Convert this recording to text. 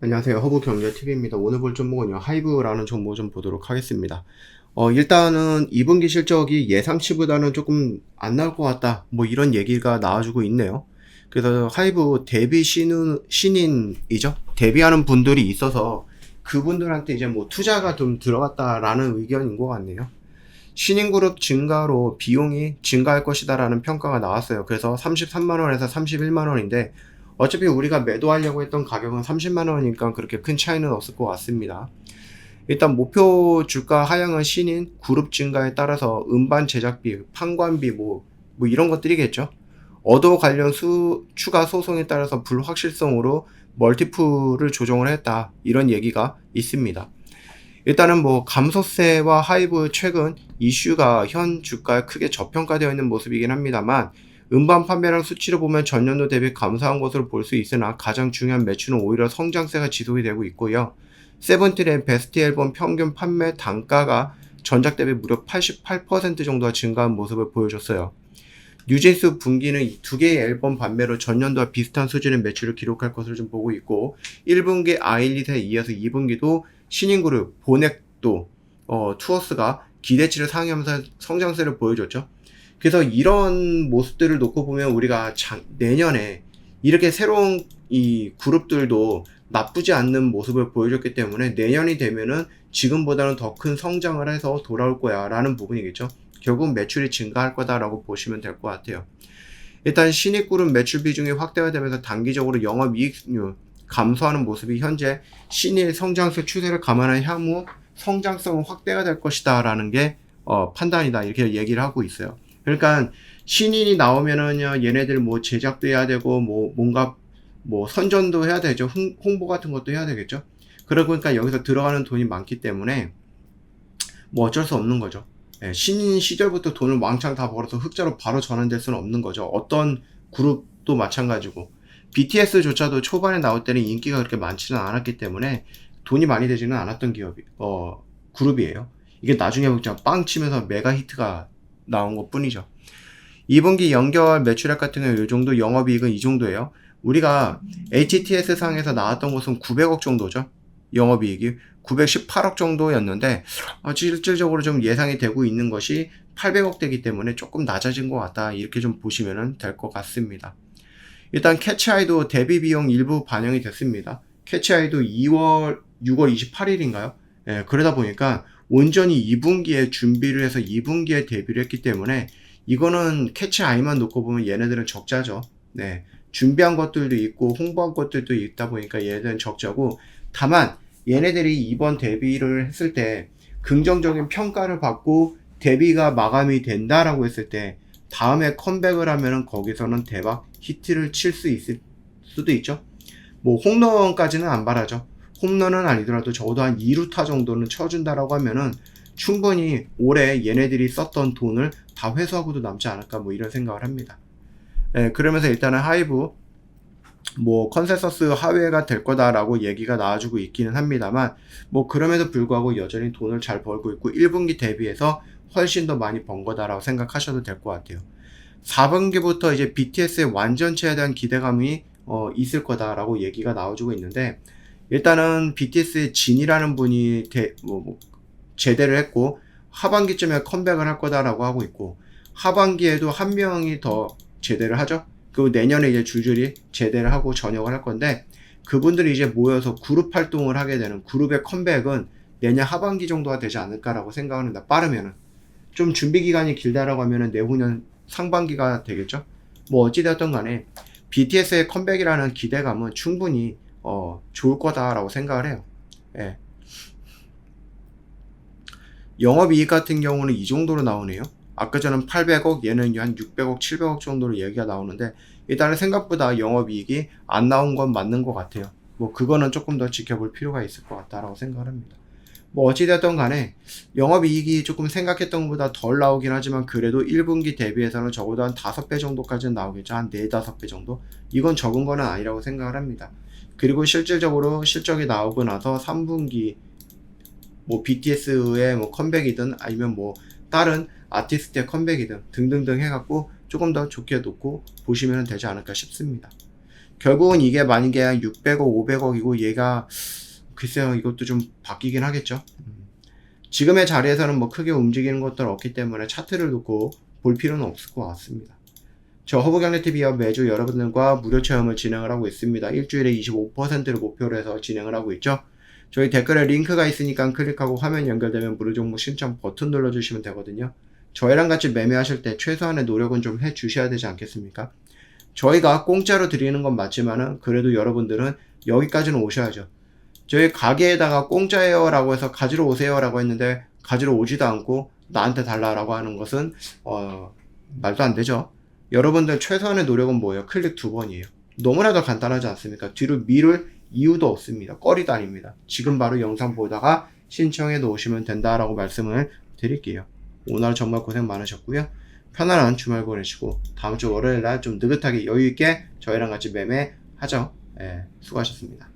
안녕하세요. 허브경제TV입니다. 오늘 볼 종목은요, 하이브라는 종목 좀 보도록 하겠습니다. 일단은 2분기 실적이 예상치보다는 조금 안 나올 것 같다. 뭐 이런 얘기가 나와주고 있네요. 그래서 하이브 신인이죠. 데뷔하는 분들이 있어서 그분들한테 이제 뭐 투자가 좀 들어갔다라는 의견인 것 같네요. 신인그룹 증가로 비용이 증가할 것이다라는 평가가 나왔어요. 그래서 33만원에서 31만원인데 어차피 우리가 매도하려고 했던 가격은 30만원이니까 그렇게 큰 차이는 없을 것 같습니다. 일단 목표 주가 하향은 신인 그룹 증가에 따라서 음반 제작비, 판관비 뭐 이런 것들이겠죠. 어도 관련 추가 소송에 따라서 불확실성으로 멀티플을 조정을 했다. 이런 얘기가 있습니다. 일단은 뭐 감소세와 하이브 최근 이슈가 현 주가에 크게 저평가되어 있는 모습이긴 합니다만 음반 판매량 수치로 보면 전년도 대비 감소한 것으로 볼 수 있으나 가장 중요한 매출은 오히려 성장세가 지속이 되고 있고요. 세븐틴의 베스트 앨범 평균 판매 단가가 전작 대비 무려 88% 정도가 증가한 모습을 보여줬어요. 뉴진스 분기는 이 두 개의 앨범 판매로 전년도와 비슷한 수준의 매출을 기록할 것으로 좀 보고 있고 1분기 아일릿에 이어서 2분기도 신인그룹 보넥도 투어스가 기대치를 상회하면서 성장세를 보여줬죠. 그래서 이런 모습들을 놓고 보면 우리가 내년에 이렇게 새로운 이 그룹들도 나쁘지 않는 모습을 보여줬기 때문에 내년이 되면은 지금보다는 더 큰 성장을 해서 돌아올 거야 라는 부분이겠죠. 결국 매출이 증가할 거다라고 보시면 될 것 같아요. 일단 신입그룹 매출 비중이 확대가 되면서 단기적으로 영업이익률 감소하는 모습이 현재 신일 성장세 추세를 감안한 향후 성장성은 확대가 될 것이다 라는 게 판단이다 이렇게 얘기를 하고 있어요. 그러니까 신인이 나오면은요 얘네들 뭐 제작도 해야 되고 뭔가 선전도 해야 되죠. 홍보 같은 것도 해야 되겠죠. 그러니까 여기서 들어가는 돈이 많기 때문에 뭐 어쩔 수 없는 거죠. 신인 시절부터 돈을 왕창 다 벌어서 흑자로 바로 전환될 수는 없는 거죠. 어떤 그룹도 마찬가지고 BTS조차도 초반에 나올 때는 인기가 그렇게 많지는 않았기 때문에 돈이 많이 되지는 않았던 그룹이에요. 이게 나중에 그냥 빵 치면서 메가 히트가 나온 것 뿐이죠. 2분기 연결 매출액 같은 경우 이 정도, 영업이익은 이 정도예요. 우리가 HTS 상에서 나왔던 것은 900억 정도죠. 영업이익이 918억 정도였는데 실질적으로 좀 예상이 되고 있는 것이 800억대이기 때문에 조금 낮아진 것 같다 이렇게 좀 보시면 될 것 같습니다. 일단 캐치아이도 대비 비용 일부 반영이 됐습니다. 캐치아이도 6월 28일인가요? 그러다 보니까 온전히 2분기에 준비를 해서 2분기에 데뷔를 했기 때문에 이거는 캐치아이만 놓고 보면 얘네들은 적자죠. 준비한 것들도 있고 홍보한 것들도 있다 보니까 얘네들은 적자고, 다만 얘네들이 이번 데뷔를 했을 때 긍정적인 평가를 받고 데뷔가 마감이 된다라고 했을 때 다음에 컴백을 하면은 거기서는 대박 히트를 칠 수 있을 수도 있죠. 뭐 홈런까지는 안 바라죠. 홈런은 아니더라도 적어도 한 2루타 정도는 쳐준다라고 하면은 충분히 올해 얘네들이 썼던 돈을 다 회수하고도 남지 않을까 뭐 이런 생각을 합니다. 그러면서 일단은 하이브 뭐 컨센서스 하회가 될 거다라고 얘기가 나와주고 있기는 합니다만 뭐 그럼에도 불구하고 여전히 돈을 잘 벌고 있고 1분기 대비해서 훨씬 더 많이 번 거다라고 생각하셔도 될 것 같아요. 4분기부터 이제 BTS의 완전체에 대한 기대감이 있을 거다라고 얘기가 나와주고 있는데, 일단은 BTS의 진이라는 분이 제대를 했고 하반기쯤에 컴백을 할 거다라고 하고 있고, 하반기에도 한 명이 더 제대를 하죠. 그리고 내년에 이제 줄줄이 제대를 하고 전역을 할 건데, 그분들이 이제 모여서 그룹 활동을 하게 되는 그룹의 컴백은 내년 하반기 정도가 되지 않을까라고 생각합니다. 빠르면은. 좀 준비 기간이 길다라고 하면은 내후년 상반기가 되겠죠. 뭐 어찌되었던 간에 BTS의 컴백이라는 기대감은 충분히 좋을 거다라고 생각을 해요. 영업이익 같은 경우는 이 정도로 나오네요. 아까 전에 800억, 얘는 한 600억, 700억 정도로 얘기가 나오는데 일단은 생각보다 영업이익이 안 나온 건 맞는 것 같아요. 뭐 그거는 조금 더 지켜볼 필요가 있을 것 같다라고 생각을 합니다. 뭐 어찌됐든 간에 영업이익이 조금 생각했던 것보다 덜 나오긴 하지만 그래도 1분기 대비해서는 적어도 한 5배 정도까지는 나오겠죠. 한 4, 5배 정도? 이건 적은 거는 아니라고 생각을 합니다. 그리고 실질적으로 실적이 나오고 나서 3분기 뭐 BTS의 뭐 컴백이든 아니면 뭐 다른 아티스트의 컴백이든 등등등 해갖고 조금 더 좋게 놓고 보시면 되지 않을까 싶습니다. 결국은 이게 만약에 한 600억, 500억이고 얘가 글쎄요, 이것도 좀 바뀌긴 하겠죠. 지금의 자리에서는 뭐 크게 움직이는 것들 없기 때문에 차트를 놓고 볼 필요는 없을 것 같습니다. 저 허브경제TV와 매주 여러분들과 무료 체험을 진행을 하고 있습니다. 일주일에 25%를 목표로 해서 진행을 하고 있죠. 저희 댓글에 링크가 있으니까 클릭하고 화면 연결되면 무료 종목 신청 버튼 눌러주시면 되거든요. 저희랑 같이 매매하실 때 최소한의 노력은 좀 해주셔야 되지 않겠습니까? 저희가 공짜로 드리는 건 맞지만은 그래도 여러분들은 여기까지는 오셔야죠. 저희 가게에다가 공짜예요 라고 해서 가지러 오세요 라고 했는데 가지러 오지도 않고 나한테 달라라고 하는 것은 말도 안 되죠. 여러분들 최소한의 노력은 뭐예요? 클릭 2번이에요. 너무나도 간단하지 않습니까? 뒤로 미룰 이유도 없습니다. 꺼리도 아닙니다. 지금 바로 영상 보다가 신청해 놓으시면 된다라고 말씀을 드릴게요. 오늘 정말 고생 많으셨고요. 편안한 주말 보내시고 다음 주 월요일날 좀 느긋하게 여유있게 저희랑 같이 매매하죠. 수고하셨습니다.